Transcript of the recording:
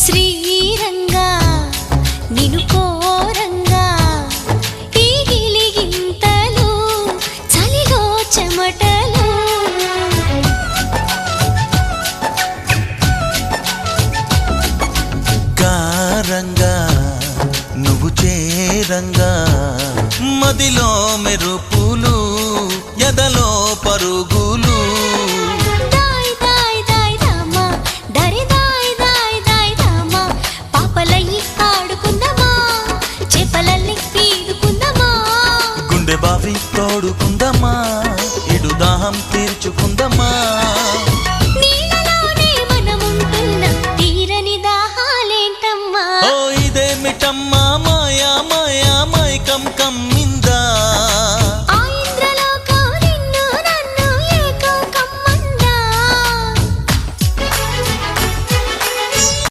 శ్రీరంగా నిను కోరంగా ఈ గిలిగింతలు చలిలో చెమటలు కారంగా నువ్వు చేరంగా మదిలో మెరుపులు ఎదలో పరుగులు దాయ్ దాయ్ దాయ్ రామా దరి దాయ్ దాయ్ దాయ్ రామా పాపలయ్యి ఆడుకుందామా చేపలల్లి ఈదుకుందామా గుండె బావి తోడుకుందామా